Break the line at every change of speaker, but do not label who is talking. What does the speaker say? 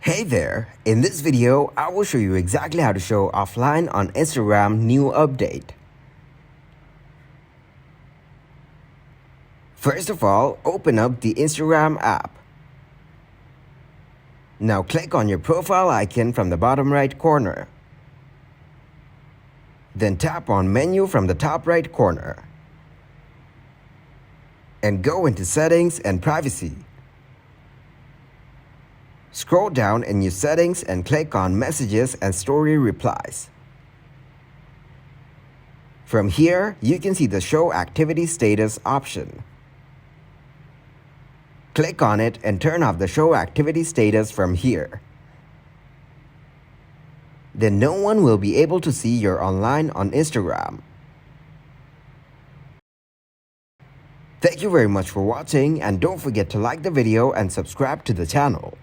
Hey there, in this video, I will show you exactly how to show offline on Instagram new update. First of all, open up the Instagram app. Now click on your profile icon from the bottom right corner. Then tap on menu from the top right corner. And go into settings and privacy. Scroll down in your settings and click on messages and story replies. From here, you can see the show activity status option. Click on it and turn off the show activity status from here. Then no one will be able to see you're online on Instagram. Thank you very much for watching, and don't forget to like the video and subscribe to the channel.